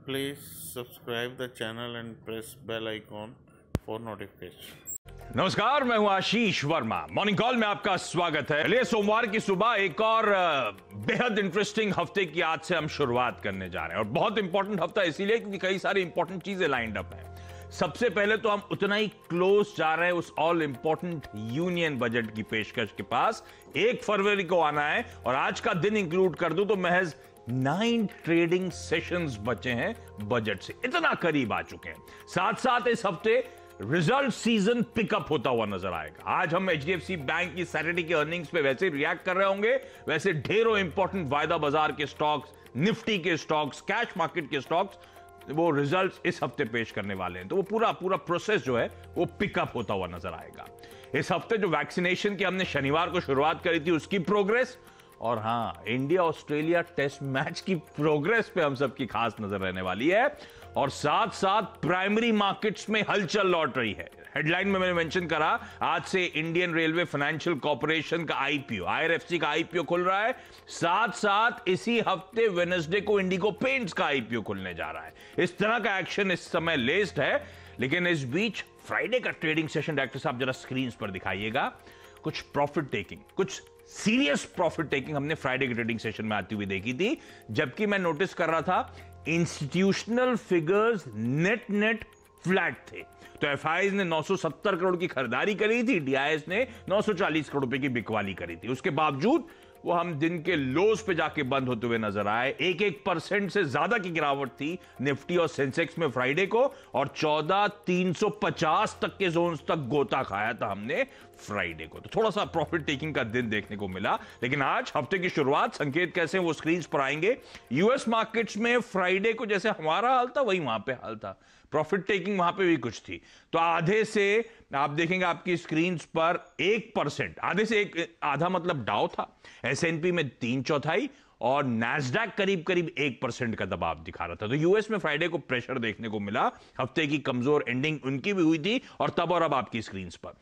Please subscribe the channel and press bell icon for notification. नमस्कार, मैं हूं आशीष Verma. Morning call में आपका स्वागत है। चलिए, सोमवार की सुबह एक और बेहद इंटरेस्टिंग हफ्ते की आज से हम शुरुआत करने जा रहे हैं और बहुत इंपॉर्टेंट हफ्ता इसीलिए क्योंकि कई सारी इंपॉर्टेंट चीजें लाइंड अप हैं। सबसे पहले तो हम उतना ही क्लोज जा रहे हैं उस ऑल इंपॉर्टेंट यूनियन बजट की पेशकश के पास। 1 फरवरी को आना है और आज का दिन इंक्लूड कर दूं तो महज 9 ट्रेडिंग सेशंस बचे हैं बजट से, इतना करीब आ चुके हैं। साथ साथ इस हफ्ते रिजल्ट सीजन पिकअप होता हुआ नजर आएगा। आज हम एचडीएफसी बैंक की सैटरडे की अर्निंग्स पे वैसे रिएक्ट कर रहे होंगे, वैसे ढेरों इंपॉर्टेंट वायदा बाजार के स्टॉक्स, निफ्टी के स्टॉक्स, कैश मार्केट के स्टॉक्स, वो रिजल्ट्स इस हफ्ते पेश करने वाले हैं। तो वो पूरा प्रोसेस जो है वो पिकअप होता हुआ नजर आएगा। इस हफ्ते जो वैक्सीनेशन की हमने शनिवार को शुरुआत करी थी उसकी प्रोग्रेस, और हां, इंडिया ऑस्ट्रेलिया टेस्ट मैच की प्रोग्रेस पे हम सबकी खास नजर रहने वाली है। और साथ साथ प्राइमरी मार्केट्स में हलचल लौट रही है। हेडलाइन में मैंने मेंशन करा, आज से इंडियन रेलवे फाइनेंशियल कॉर्पोरेशन का आईपीओ, आईआरएफसी का आईपीओ खुल रहा है। साथ साथ इसी हफ्ते वेडनेसडे को इंडिगो पेंट्स का आईपीओ खुलने जा रहा है। इस तरह का एक्शन इस समय लेस्ड है। लेकिन इस बीच फ्राइडे का ट्रेडिंग सेशन डायरेक्टर साहब जरा स्क्रीन पर दिखाइएगा। कुछ प्रॉफिट टेकिंग, कुछ सीरियस प्रॉफिट टेकिंग हमने फ्राइडे के ट्रेडिंग सेशन में आती हुई देखी थी, जबकि मैं नोटिस कर रहा था इंस्टीट्यूशनल फिगर्स नेट फ्लैट थे। तो एफआईज ने 970 करोड़ की खरीदारी करी थी, डीआईएस ने 940 करोड़ रुपए की बिकवाली करी थी। उसके बावजूद वो हम दिन के लोज पे जाके बंद होते हुए नजर आए। 1% से ज्यादा की गिरावट थी निफ्टी और सेंसेक्स में फ्राइडे को, और 14,350 तक के जोन्स तक गोता खाया था हमने फ्राइडे को। तो थोड़ा सा प्रॉफिट टेकिंग का दिन देखने को मिला। लेकिन आज हफ्ते की शुरुआत, संकेत कैसे हैं वो स्क्रीन पर आएंगे। यूएस मार्केट्स में फ्राइडे को जैसे हमारा हाल था वही वहां पे हाल था, प्रॉफिट टेकिंग वहां पे भी कुछ थी। तो आधे से आप देखेंगे आपकी स्क्रीन पर 1%, आधे से आधा मतलब डाउ था, एसएनपी में 3/4 और नैस्डैक करीब करीब 1% का दबाव दिखा रहा था। तो यूएस में फ्राइडे को प्रेशर देखने को मिला। हफ्ते की कमजोर एंडिंग उनकी भी हुई थी, और तब और अब आपकी स्क्रीन पर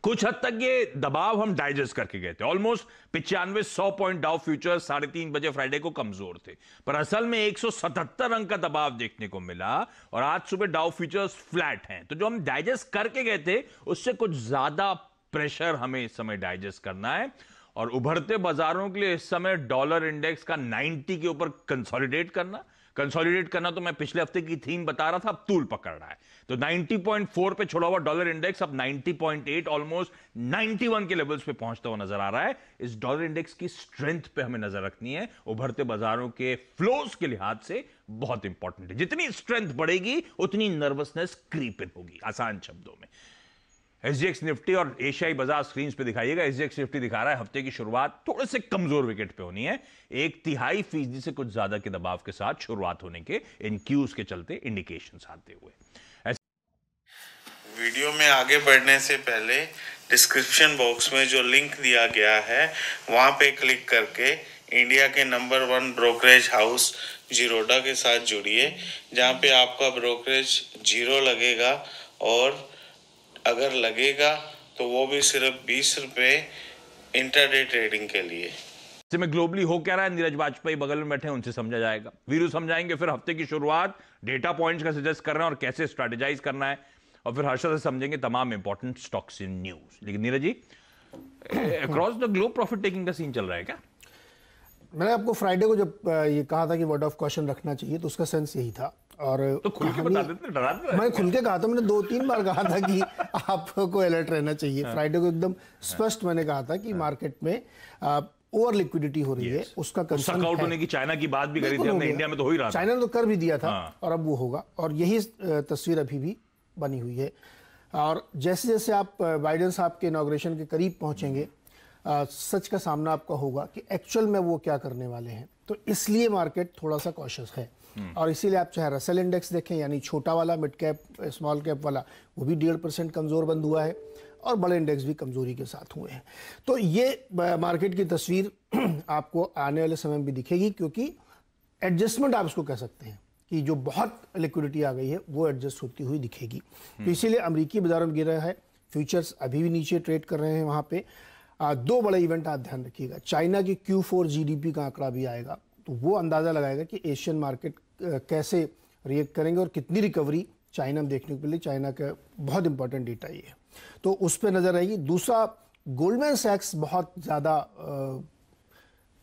कुछ हद तक ये दबाव हम डाइजेस्ट करके गए थे। ऑलमोस्ट 95-100 पॉइंट डाउ फ्यूचर्स 3:30 बजे फ्राइडे को कमजोर थे, पर असल में 177 अंक का दबाव देखने को मिला, और आज सुबह डाउ फ्यूचर्स फ्लैट हैं। तो जो हम डाइजेस्ट करके गए थे उससे कुछ ज्यादा प्रेशर हमें इस समय डाइजेस्ट करना है। और उभरते बाजारों के लिए इस समय डॉलर इंडेक्स का 90 के ऊपर कंसोलिडेट करना तो मैं पिछले हफ्ते की थीम बता रहा था, अब तूल पकड़ रहा है। तो 90.4 पे छोड़ा हुआ डॉलर इंडेक्स अब 90.8, ऑलमोस्ट 91 के लेवल्स पे पहुंचता हुआ नजर आ रहा है। इस डॉलर इंडेक्स की स्ट्रेंथ पे हमें नजर रखनी है, उभरते बाजारों के फ्लोज के लिहाज से बहुत इंपॉर्टेंट है। जितनी स्ट्रेंथ बढ़ेगी उतनी नर्वसनेस क्रीप इन होगी, आसान शब्दों में। एसजीएक्स निफ्टी और एशियाई बाजार स्क्रीन पे दिखाइएगा। एसजीएक्स निफ्टी दिखा रहा है हफ्ते की शुरुआत थोड़े से कमजोर विकेट पे होनी है। 1/3% से कुछ ज्यादा के दबाव के साथ शुरुआत होने के इन क्यूज के चलते इंडिकेशंस आते हुए। वीडियो में आगे बढ़ने से पहले डिस्क्रिप्शन बॉक्स में जो लिंक दिया गया है वहां पे क्लिक करके इंडिया के नंबर 1 ब्रोकरेज हाउस जीरोडा के साथ जुड़िए, जहां पे आपका ब्रोकरेज 0 लगेगा, और अगर लगेगा तो वो भी सिर्फ 20 रुपये इंटरडे ट्रेडिंग के लिए। में ग्लोबली हो क्या रहा है, नीरज वाजपेयी बगल में बैठे हैं, उनसे समझा जाएगा। वीरू समझाएंगे फिर हफ्ते की शुरुआत, डेटा पॉइंट्स का सजेस्ट कर रहे हैं और कैसे स्ट्रेटेजाइज करना है, और फिर हर्षद से समझेंगे तमाम इंपॉर्टेंट स्टॉक्स इन न्यूज। लेकिन Neeraj ji, across the globe profit taking का सीन चल रहा है क्या? मैंने आपको फ्राइडे को जब ये कहा था कि वर्ड ऑफ कॉशन रखना चाहिए तो उसका सेंस यही था। और तो खुल के बता देते, डरा दे। मैं खुल के कहा था, मैंने 2-3 बार कहा था कि आपको अलर्ट रहना चाहिए। फ्राइडे को एकदम स्पष्ट मैंने कहा था कि मार्केट में ओवर लिक्विडिटी हो रही है, उसका कंसर्न आउट होने की चाइना की बात भी करी थी हमने, इंडिया में तो हो ही रहा था। चाइना ने तो कर भी दिया था, और अब वो होगा, और यही तस्वीर अभी भी बनी हुई है। और जैसे जैसे आप बाइडेन साहब के इनॉग्रेशन के करीब पहुंचेंगे, सच का सामना आपका होगा कि एक्चुअल में वो क्या करने वाले हैं। तो इसलिए मार्केट थोड़ा सा कॉशियस है, और इसीलिए आप चाहे रसेल इंडेक्स देखें, यानी छोटा वाला, मिड कैप, स्मॉल कैप वाला, वो भी 1.5% कमज़ोर बंद हुआ है, और बड़े इंडेक्स भी कमजोरी के साथ हुए हैं। तो ये मार्केट की तस्वीर आपको आने वाले समय में भी दिखेगी, क्योंकि एडजस्टमेंट आप इसको कह सकते हैं कि जो बहुत लिक्विडिटी आ गई है वो एडजस्ट होती हुई दिखेगी। तो इसीलिए अमेरिकी बाजार में गिर रहा है, फ्यूचर्स अभी भी नीचे ट्रेड कर रहे हैं। वहाँ पे 2 बड़े इवेंट आप ध्यान रखिएगा। चाइना की Q4 GDP का आंकड़ा भी आएगा, तो वो अंदाज़ा लगाएगा कि एशियन मार्केट कैसे रिएक्ट करेंगे और कितनी रिकवरी चाइना में देखने को मिली। चाइना का बहुत इंपॉर्टेंट डेटा ये है, तो उस पर नज़र रहेगी। दूसरा, गोल्डमैन सैक्स बहुत ज़्यादा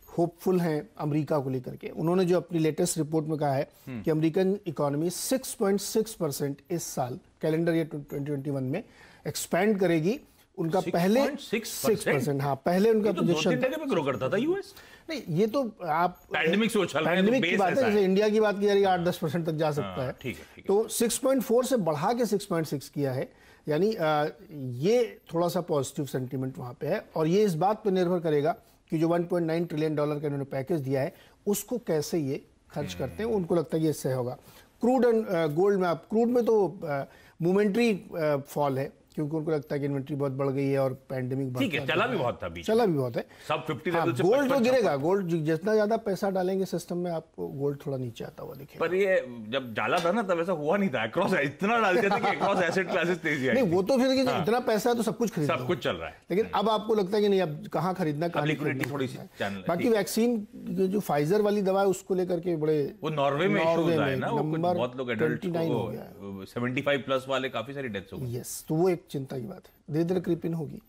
होपफुल हैं अमेरिका को लेकर के। उन्होंने जो अपनी लेटेस्ट रिपोर्ट में कहा है कि अमेरिकन इकोनॉमी 6.6% इस साल कैलेंडर ईयर 2021 में एक्सपैंड करेगी। उनका पहले 6%, हाँ पहले उनका प्रोजेक्शन ग्रो करता था यूएस। नहीं, ये तो आप पैंडेमिक से उछल रहे हैं, पैंडेमिक की बात है। जैसे इंडिया की बात की जा रही है 8-10% तक जा सकता है, ठीक है। तो 6.4 से बढ़ा के 6.6 किया है, यानी ये थोड़ा सा पॉजिटिव सेंटीमेंट वहाँ पे है। और ये इस बात पर निर्भर करेगा कि जो $1.9 ट्रिलियन का इन्होंने पैकेज दिया है उसको कैसे ये खर्च करते हैं। उनको लगता है कि इससे होगा। क्रूड एंड गोल्ड में, आप क्रूड में तो मोमेंट्री फॉल है, क्योंकि उनको लगता है कि इन्वेंट्री बहुत बढ़ गई है और पैंडेमिक ठीक है, चला भी बहुत था, चला भी बहुत है। सब 50 हाँ, लेवल से गोल्ड तो गिरेगा। गोल्ड जितना ज्यादा पैसा डालेंगे सिस्टम में, आपको गोल्ड थोड़ा नीचे आता हुआ दिखेगा। पर ये जब डाला था ना तब ऐसा हुआ नहीं था। अक्रॉस इतना डालते थे कि अक्रॉस एसेट क्लासेस तेजी आई। नहीं, वो तो फिर इतना पैसा है तो सब कुछ खरीद, सब कुछ चल रहा है। लेकिन अब आपको लगता है कि नहीं, अब कहाँ खरीदना, कहाँ लिक्विडिटी थोड़ी सी चैनल। बाकी वैक्सीन जो फाइजर वाली दवा है उसको लेकर के बड़े, वो नॉर्वे में इश्यूज आए ना, वो बहुत लोग एडल्ट 29 75 प्लस वाले काफी सारी डेथ्स हो गई। यस, तो वो एक चिंता की बात है। धीरे धीरे क्रीपिंग होगी।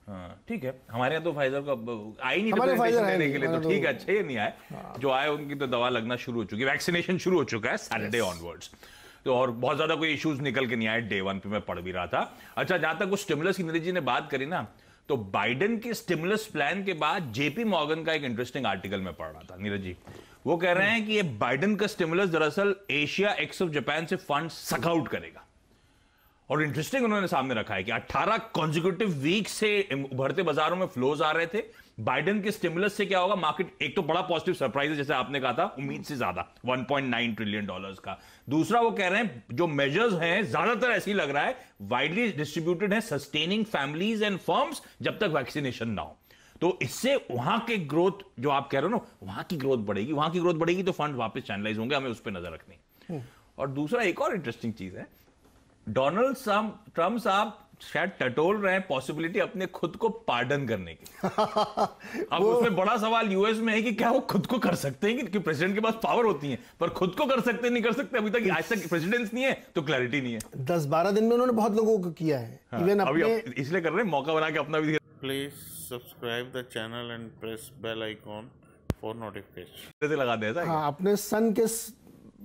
हाँ ठीक है, हमारे यहाँ तो फाइजर का आई नहीं हमारे फाइजर देने के लिए, तो ठीक है, अच्छे ही नहीं आए। जो आए उनकी तो दवा लगना शुरू हो चुकी है, वैक्सीनेशन शुरू हो चुका है सैटरडे ऑनवर्ड्स। तो और बहुत ज्यादा कोई इश्यूज निकल के नहीं आए, डे 1 पे मैं पढ़ भी रहा था। अच्छा, जहां तक उस स्टिमुलस की नीरज जी ने बात करी ना, तो बाइडेन के स्टिमुलस प्लान के बाद जेपी मॉर्गन का एक इंटरेस्टिंग आर्टिकल में पढ़ रहा था नीरज जी। वो कह रहे हैं कि ये बाइडेन का स्टिमुलस दरअसल एशिया एक्स ऑफ जापान से फंड सक आउट करेगा। और इंटरेस्टिंग उन्होंने सामने रखा है कि 18 कॉन्जिक्यूटिव वीक से उभरते बाजारों में फ्लोज आ रहे थे। बाइडेन के स्टिमुलस से क्या होगा, मार्केट एक तो बड़ा पॉजिटिव सरप्राइज है, जैसे आपने कहा था, उम्मीद से ज्यादा $1.9 ट्रिलियन का। दूसरा, वो कह रहे हैं जो मेजर्स हैं ज्यादातर ऐसे ही लग रहा है वाइडली डिस्ट्रीब्यूटेड है, सस्टेनिंग फैमिलीज एंड फर्म्स जब तक वैक्सीनेशन ना हो। तो इससे वहां के ग्रोथ, जो आप कह रहे हो ना, वहां की ग्रोथ बढ़ेगी। वहां की ग्रोथ बढ़ेगी तो फंड वापस चैनलाइज होंगे, हमें उस पर नजर रखनी। और दूसरा, एक और इंटरेस्टिंग चीज है, डोनाल्ड ट्रम्प साहब शायद टटोल रहे हैं पॉसिबिलिटी अपने खुद को पार्डन करने की। अब उसमें बड़ा सवाल यूएस में है कि क्या वो खुद को कर सकते हैं, कि प्रेसिडेंट के पास पावर होती है, पर खुद को कर सकते नहीं कर सकते, अभी तक आज तक प्रेसिडेंस नहीं है तो क्लैरिटी नहीं है। 10-12 दिन में उन्होंने बहुत लोगों को किया है। हाँ, इवन अभी अपने इसलिए कर रहे हैं, मौका बना के अपना भी। Please subscribe the channel and press bell icon for notification. लगा दे ऐसा। हाँ, अपने सन के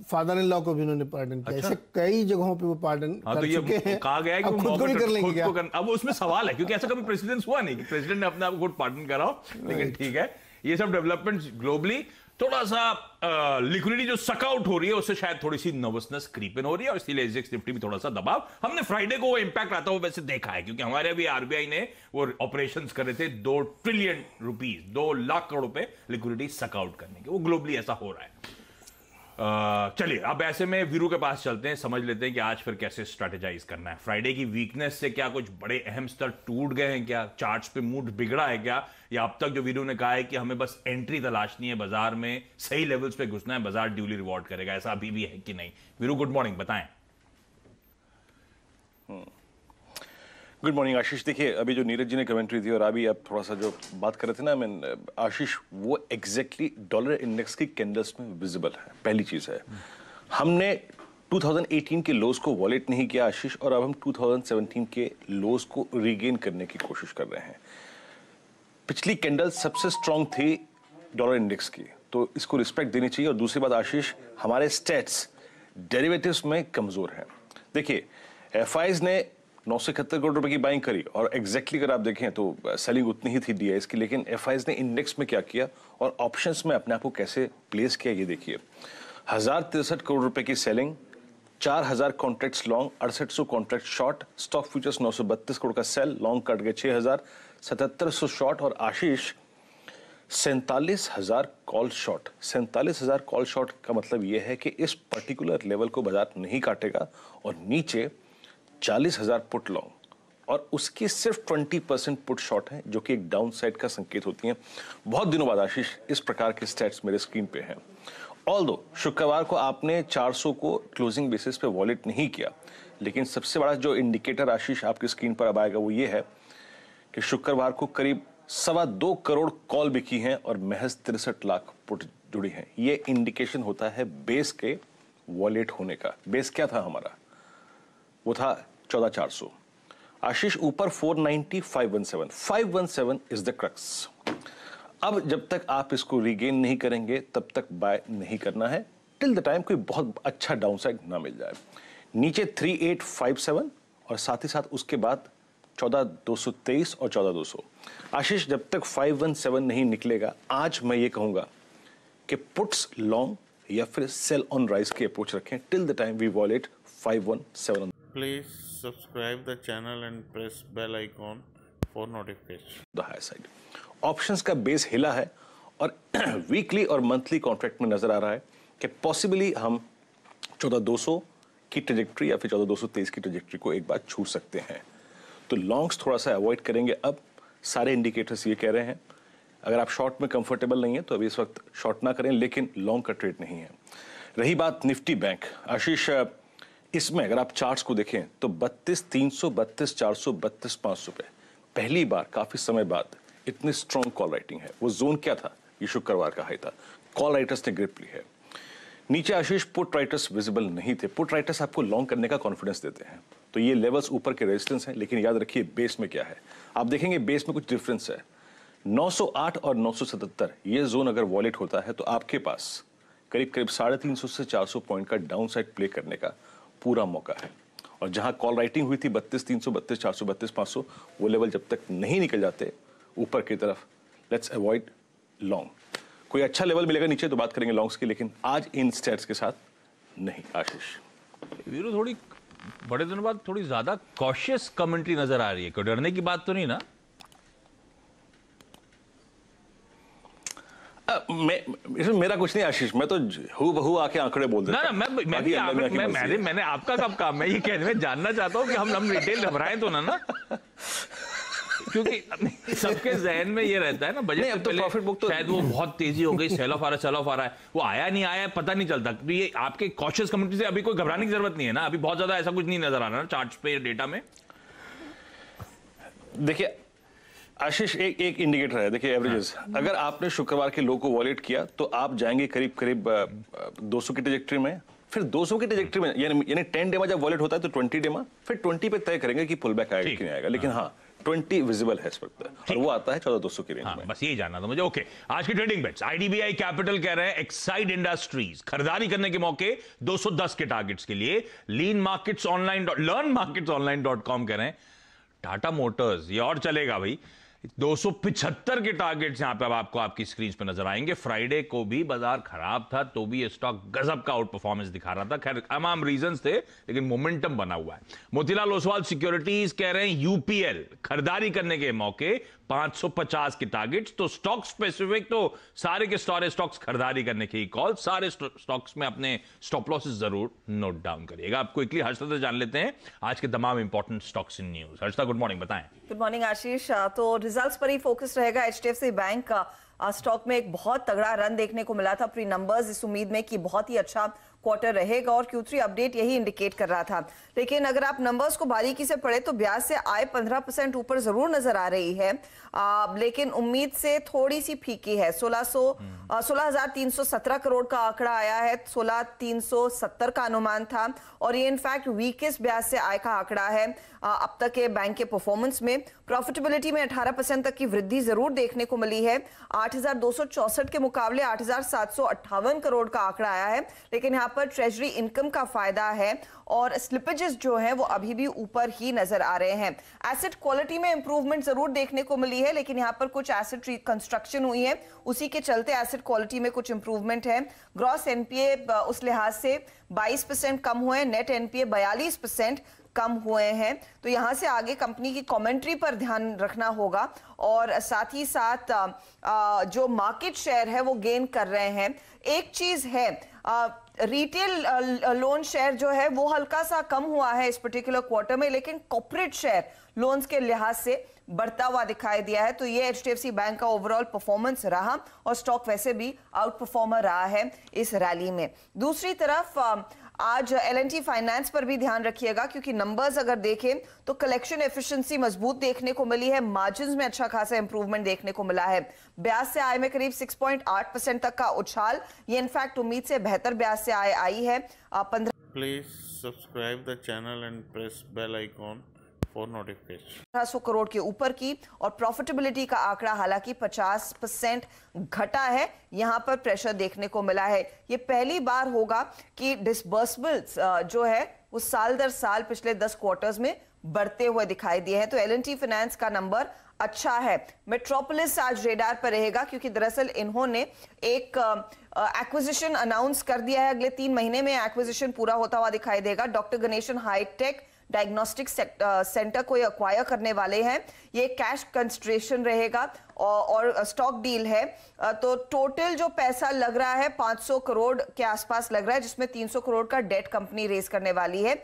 फादर इन लॉ को भी उन्होंने पार्डन किया। ऐसे कई जगहों पे वो पार्डन कर चुके हैं। कहा गया है कि खुद को भी कर लेंगे क्या? अब उसमें सवाल है, क्योंकि ऐसा कभी प्रेसिडेंट हुआ नहीं कि प्रेसिडेंट ने अपने आप को खुद पार्डन कराओ। लेकिन ठीक है, ये सब डेवलपमेंट्स ग्लोबली थोड़ा सा लिक्विडिटी जो सक आउट हो रही है उससे शायद थोड़ी सी नर्वसनेस क्रीप इन हो रही है, और इसीलिए एसजेएक्स निफ्टी भी थोड़ा सा दबाव। हमने फ्राइडे को वो इंपैक्ट आता हुआ वैसे देखा है, क्योंकि हमारे अभी आरबीआई ने वो ऑपरेशंस करे थे 2 ट्रिलियन रुपीस, 2 लाख करोड़ रुपए लिक्विडिटी सक आउट करने के। वो ग्लोबली ऐसा हो रहा है। चलिए, अब ऐसे में वीरू के पास चलते हैं, समझ लेते हैं कि आज फिर कैसे स्ट्रेटेजाइज करना है। फ्राइडे की वीकनेस से क्या कुछ बड़े अहम स्तर टूट गए हैं क्या? चार्ट्स पे मूड बिगड़ा है क्या? या अब तक जो वीरू ने कहा है कि हमें बस एंट्री तलाशनी है बाजार में, सही लेवल्स पे घुसना है, बाजार ड्यूली रिवॉर्ड करेगा, ऐसा अभी भी है कि नहीं? वीरू, गुड मॉर्निंग, बताएं। गुड मॉर्निंग आशीष। देखिए, अभी जो नीरज जी ने कमेंट्री दी और अभी आप थोड़ा सा जो बात कर रहे थे ना, आशीष, वो एग्जैक्टली डॉलर इंडेक्स की कैंडल्स में विजिबल है। पहली चीज है, हमने 2018 के लोज को वॉलेट नहीं किया आशीष, और अब हम 2017 के लोज को रीगेन करने की कोशिश कर रहे हैं। पिछली कैंडल सबसे स्ट्रांग थी डॉलर इंडेक्स की, तो इसको रिस्पेक्ट देनी चाहिए। और दूसरी बात आशीष, हमारे स्टेट्स डेरिवेटिव्स में कमजोर हैं। देखिए, एफआईज ने 971 करोड़ रुपए की बाइंग करी, और एग्जैक्टली अगर आप देखें तो सेलिंग उतनी ही थी डीआईएस की, लेकिन एफआईज ने इंडेक्स में क्या किया और ऑप्शंस में अपने आप को कैसे प्लेस किया, ये देखिए। 1063 करोड़ रुपए की selling, 4000 contracts long, 6800 contract short, stock futures 932 crore का सेल, लॉन्ग कट गए 6000, 7700 शॉर्ट, और आशीष 47,000 कॉल शॉर्ट। 47,000 कॉल शॉर्ट का मतलब यह है कि इस पर्टिकुलर लेवल को बाजार नहीं काटेगा, और नीचे 40,000 पुट लॉन्ग, और उसकी सिर्फ 20% पुट शॉर्ट है, जो कि एक डाउन साइड का संकेत होती है। बहुत दिनों बाद आशीष इस प्रकार के स्टैट्स मेरे स्क्रीन पे हैं। ऑल्दो शुक्रवार को आपने 400 को क्लोजिंग बेसिस पे वॉलेट नहीं किया, लेकिन सबसे बड़ा जो इंडिकेटर आशीष आपकी स्क्रीन पर अब आएगा वो ये है कि शुक्रवार को करीब 2.25 करोड़ कॉल बिकी हैं और महज 63 लाख पुट जुड़ी हैं। ये इंडिकेशन होता है बेस के वॉलेट होने का। बेस क्या था हमारा? वो था 14,400। आशीष ऊपर 490, 517। 517 इज द क्रक्स। अब जब तक आप इसको रिगेन नहीं करेंगे तब तक बाय नहीं करना है, टिल द टाइम कोई बहुत अच्छा डाउनसाइड ना मिल जाए। नीचे 3857 और साथ ही साथ उसके बाद 14,223 और 14,200। आशीष जब तक 517 नहीं निकलेगा, आज मैं ये कहूंगा कि पुट्स लॉन्ग या फिर सेल ऑन राइज की अप्रोच रखें till the time we wallet 517। Please subscribe the channel and press bell icon for notification. The higher side options का बेस हिला है और वीकली और मंथली कॉन्ट्रैक्ट में नजर आ रहा है कि पॉसिबली हम 14,200 की ट्रेजेक्ट्री या फिर 14,223 की ट्रेजेक्ट्री को एक बार छू सकते हैं। तो लॉन्ग्स थोड़ा सा अवॉइड करेंगे। अब सारे इंडिकेटर्स ये कह रहे हैं अगर आप शॉर्ट में कंफर्टेबल नहीं है तो अभी इस वक्त शॉर्ट ना करें, लेकिन लॉन्ग का ट्रेड नहीं है। रही बात निफ्टी बैंक, आशीष इसमें अगर आप चार्ट्स को देखें तो 32,300, 32,400, 32,500 पे पहली बार काफी समय बाद इतनी स्ट्रॉन्ग कॉल राइटिंग है। वो जोन क्या था? ये शुक्रवार का हाई था। कॉल राइटर्स ने ग्रिप ली है। नीचे आशीष पुट राइटर्स विजिबल नहीं थे। पुट राइटर्स आपको लॉन्ग करने का कॉन्फिडेंस देते हैं, तो ये लेवल्स ऊपर के रेजिस्टेंस हैं, लेकिन याद रखिए बेस में क्या है। आप देखेंगे बेस में कुछ डिफरेंस है। 908 और 977 ये जोन अगर वॉलेट होता है तो आपके पास करीब करीब 350 से 400 पॉइंट का डाउन साइड प्ले करने का पूरा मौका है। और जहां कॉल राइटिंग हुई थी 32,300, 32,400, 32,500, वो लेवल जब तक नहीं निकल जाते ऊपर की तरफ, लेट्स अवॉइड लॉन्ग। कोई अच्छा लेवल मिलेगा नीचे तो बात करेंगे लॉन्ग्स की, लेकिन आज इन स्टेट्स के साथ नहीं। आशीष वीरू थोड़ी बड़े दिनों बाद थोड़ी ज्यादा कॉशियस कमेंट्री नजर आ रही है, कोई डरने की बात तो नहीं ना? इसमें मेरा कुछ नहीं आशीष, मैं तो हूबहू आके आंकड़े बोल देता हूं। मैंने आपका कब काम? मैं ये कहने में जानना चाहता हूं कि हम रिटेल घबराएं तो ना क्योंकि सबके जहन में ये रहता है ना बजट से पहले प्रॉफिट बुक तो शायद वो बहुत तेजी हो गई, सेल ऑफ आ रहा है, वो आया नहीं आया पता नहीं चलता। तो ये आपके कॉशियस कम्युनिटी से अभी कोई घबराने की जरूरत नहीं है ना? अभी बहुत ज्यादा ऐसा कुछ नहीं नजर आ रहा ना चार्ट्स पे, डेटा में। देखिए आशीष एक इंडिकेटर है, देखिए एवरेजेस। अगर आपने शुक्रवार के लो को वॉलेट किया तो आप जाएंगे करीब करीब 200 की ट्रेजेक्ट्री में, फिर 200 की ट्रेजेक्ट्री में यानी 10 डे में जब वॉलेट होता है तो 20 डे में, फिर 20 पे तय करेंगे कि पुल बैक आएगा कि नहीं आएगा। लेकिन हाँ 20 विजिबल है इस वक्त और वो आता है 14,200 की रेंज में। बस यही जानना था मुझे। ओके, आज की ट्रेडिंग बेट्स। आईडीबीआई कैपिटल कह रहे हैं एक्साइड इंडस्ट्रीज खरीदारी करने के मौके 210 के टारगेट्स के लिए। लीन मार्केट्स ऑनलाइन लर्न मार्केट्स ऑनलाइन.com कह रहे हैं। टाटा मोटर्स ये और चलेगा भाई, 275 के टारगेट्स यहां पे अब आपको आपकी स्क्रीन पे नजर आएंगे। फ्राइडे को भी बाजार खराब था तो भी ये स्टॉक गजब का आउट परफॉर्मेंस दिखा रहा था। खैर तमाम रीजंस थे लेकिन मोमेंटम बना हुआ है। मोतीलाल ओसवाल सिक्योरिटीज कह रहे हैं यूपीएल खरीदारी करने के मौके 550 के टारगेट्स। तो स्टॉक स्पेसिफिक तो सारे के सारे स्टॉक्स खरीदारी करने की कॉल, सारे स्टॉक्स में अपने स्टॉप लॉसेस जरूर नोट डाउन करिएगा। आप क्विकली हर्षदा से जान लेते हैं आज के तमाम important stocks in news. Harshada good morning, बताएं। गुड मॉर्निंग आशीष। तो रिजल्ट्स पर ही फोकस रहेगा। एचडीएफसी बैंक का स्टॉक में एक बहुत तगड़ा रन देखने को मिला था प्री नंबर्स, इस उम्मीद में कि बहुत ही अच्छा क्वार्टर रहेगा और Q3 अपडेट यही इंडिकेट कर रहा था। लेकिन अगर आप नंबर्स को बारीकी से पढ़े तो ब्याज से आय 15% ऊपर जरूर नजर आ रही है, लेकिन उम्मीद से थोड़ी सी फीकी है। 16,317 करोड़ का आंकड़ा आया है, 16,370 का अनुमान था और ये इनफैक्ट वीकेस्ट ब्याज से आय का आंकड़ा है अब तक के बैंक के परफॉर्मेंस में। प्रॉफिटेबिलिटी में 18% तक की वृद्धि जरूर देखने को मिली है। 8,264 के मुकाबले 8,758 करोड़ का आंकड़ा आया है, लेकिन यहाँ पर ट्रेजरी इनकम का फायदा है और स्लिपेजेस जो हैं वो अभी भी ऊपर ही नजर आ रहे हैं। एसेट क्वालिटी में इंप्रूवमेंट जरूर देखने को मिली है, लेकिन यहाँ पर कुछ एसेट रिकंस्ट्रक्शन हुई है, उसी के चलते एसेट क्वालिटी में कुछ इंप्रूवमेंट है। ग्रॉस एनपीए उस लिहाज से 22% कम हुए, नेट एनपीए 42% कम हुए हैं। तो यहां से आगे कंपनी की कमेंट्री पर ध्यान रखना होगा और साथ ही साथ जो मार्केट शेयर है वो गेन कर रहे हैं। एक चीज है, रिटेल लोन शेयर जो है वो हल्का सा कम हुआ है इस पर्टिकुलर क्वार्टर में, लेकिन कॉर्पोरेट शेयर लोन्स के लिहाज से बढ़ता हुआ दिखाई दिया है। तो ये एचडीएफसी बैंक का ओवरऑल परफॉर्मेंस रहा और स्टॉक वैसे भी आउट परफॉर्मर रहा है इस रैली में। दूसरी तरफ आज L&T फाइनेंस पर भी ध्यान रखिएगा, क्योंकि नंबर्स अगर देखें तो कलेक्शन एफिशिएंसी मजबूत देखने को मिली है, मार्जिन्स में अच्छा खासा इंप्रूवमेंट देखने को मिला है। ब्याज से आय में करीब 6.8% तक का उछाल, ये इनफैक्ट उम्मीद से बेहतर ब्याज से आय आई है। 15 Please subscribe the channel and press bell icon for notification. 1,500 crore के ऊपर की, और प्रॉफिटेबिलिटी का आंकड़ा हालांकि 50% घटा है, यहां पर प्रेशर देखने को मिला है। ये पहली बार होगा कि डिसबर्समेंट्स जो है वो साल दर साल पिछले 10 क्वार्टर्स में बढ़ते हुए दिखाई दिए हैं। तो L&T फाइनेंस का नंबर अच्छा है। मेट्रोपोलिस आज रेडार पर रहेगा, क्योंकि दरअसल इन्होंने एक एक्विजिशन अनाउंस कर दिया है। अगले 3 महीने में एक्विजिशन पूरा होता हुआ दिखाई देगा। Doctor Ganesan hi tech diagnostic centre को ये अक्वायर करने वाले हैं। ये कैश कंस्ट्रेशन रहेगा और स्टॉक डील है। तो टोटल जो पैसा लग रहा है 500 करोड़ के आसपास लग रहा है, जिसमें 300 करोड़ का डेट कंपनी रेज करने वाली है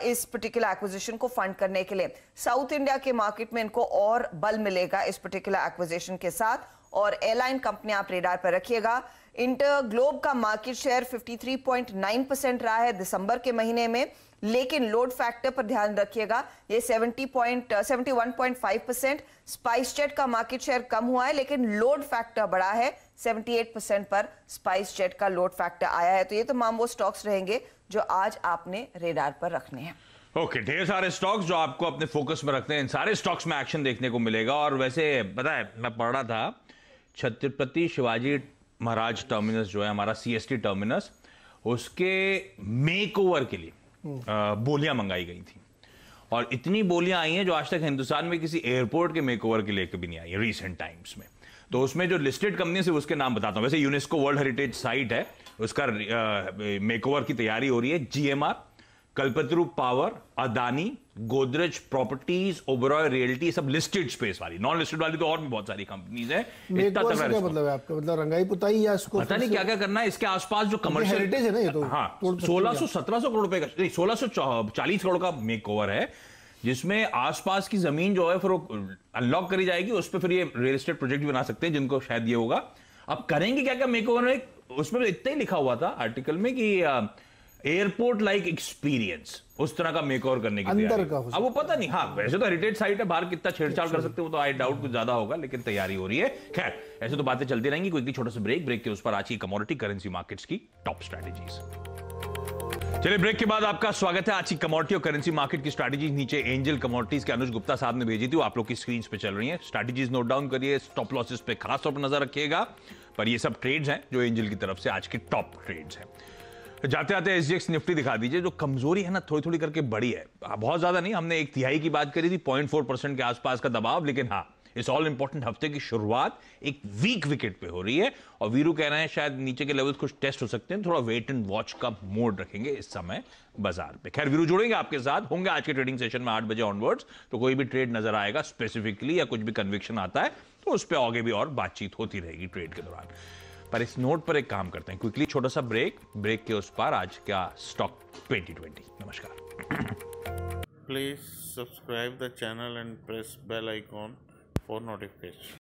इस पर्टिकुलर एक्विजिशन को फंड करने के लिए। साउथ इंडिया के मार्केट में इनको और बल मिलेगा इस पर्टिकुलर एक्विजिशन के साथ। और एयरलाइन कंपनी आप रेडार पर रखिएगा। इंटर ग्लोब का मार्केट शेयर 53.9% रहा है दिसंबर के महीने में, लेकिन लोड फैक्टर पर ध्यान रखिएगा, ये 71.5%। स्पाइस जेट का मार्केट शेयर कम हुआ है, लेकिन लोड फैक्टर बढ़ा है, 78% पर स्पाइस जेट का लोड फैक्टर आया है। तो ये तमाम वो स्टॉक्स रहेंगे जो आज आपने रेडार पर रखने हैं। ओके, ढेर सारे स्टॉक्स जो आपको अपने फोकस में रखते हैं, इन सारे स्टॉक्स में एक्शन देखने को मिलेगा। और वैसे पता है, मैं पढ़ रहा था छत्रपति शिवाजी महाराज टर्मिनस जो है हमारा CST टर्मिनस, उसके मेकओवर के लिए बोलियां मंगाई गई थी, और इतनी बोलियां आई हैं जो आज तक हिंदुस्तान में किसी एयरपोर्ट के मेकओवर के लिए कभी नहीं आई है रीसेंट टाइम्स में। तो उसमें जो लिस्टेड कंपनी है उसके नाम बताता हूं। वैसे यूनेस्को वर्ल्ड हेरिटेज साइट है, उसका मेकओवर की तैयारी हो रही है। GMR, Kalpataru power, Adani, Godrej properties, Oberoi realty, सब लिस्टेड स्पेस वाली। नॉन लिस्टेड वाली तो और भी बहुत सारी कंपनीज है। क्या मतलब है आपका? मतलब रंगाई पुताई या इसको पता नहीं क्या क्या करना है। इसके आसपास जो कमर्शियल हेरिटेज है ना ये तो, हाँ, 1600-1700 करोड़ रुपए का, 1640 करोड़ का मेकओवर है, जिसमें आसपास की जमीन जो है फिर अनलॉक करी जाएगी, उस पर फिर ये रियल एस्टेट प्रोजेक्ट भी बना सकते हैं, जिनको शायद ये होगा। अब करेंगे क्या क्या मेकओवर में, उसमें इतना ही लिखा हुआ था आर्टिकल में कि एयरपोर्ट लाइक एक्सपीरियंस, उस तरह का मेकओवर करने की अंदर तैयारी। का अब वो पता नहीं, हाँ वैसे तो हेरिटेज साइट है, बाहर कितना छेड़छाड़ कर सकते हो तो आई डाउट कुछ ज्यादा होगा, लेकिन तैयारी हो रही है। खैर, ऐसे तो बातें चलती रहेंगी। कोई छोटा सा ब्रेक के उस पर आज की कमोडिटी करेंसी मार्केट्स की टॉप स्ट्रैटेजीज। चलिए, ब्रेक के बाद आपका स्वागत है। आज की कमोडिटी और करेंसी मार्केट की स्ट्रैटेजीज नीचे एंजल कमोडिटीज के अनुज गुप्ता साहब ने भेजी थी, वो आप लोग की स्क्रीन पे चल रही है। स्ट्रैटेजीज नोट डाउन करिए, स्टॉप लॉसेस पे खास तौर पर नजर रखिएगा। पर ये सब ट्रेड्स हैं जो एंजल की तरफ से आज के टॉप ट्रेड्स हैं। जाते जाते SGX निफ्टी दिखा दीजिए। जो कमजोरी है ना, थोड़ी थोड़ी करके बड़ी है, बहुत ज्यादा नहीं। हमने 1/3 की बात करी थी, 0.4% के आसपास का दबाव, लेकिन हाँ, इस ऑल इंपॉर्टेंट हफ्ते की शुरुआत एक वीक विकेट पे हो रही है, और वीरू कह रहे हैं शायद नीचे के लेवल्स कुछ टेस्ट हो सकते हैं। थोड़ा वेट एंड वॉच का मोड रखेंगे इस समय बाजार पे। खैर, वीरू जुड़ेंगे आपके साथ, होंगे आज के ट्रेडिंग सेशन में 8 बजे ऑनवर्ड्स। तो कोई भी ट्रेड नजर आएगा स्पेसिफिकली या कुछ भी कन्विक्शन आता है तो उस पर आगे भी और बातचीत होती रहेगी ट्रेड के दौरान। पर इस नोट पर एक काम करते हैं, क्विकली छोटा सा ब्रेक के उस पर आज का स्टॉक 2020। नमस्कार। Please subscribe the channel and press bell icon for notification.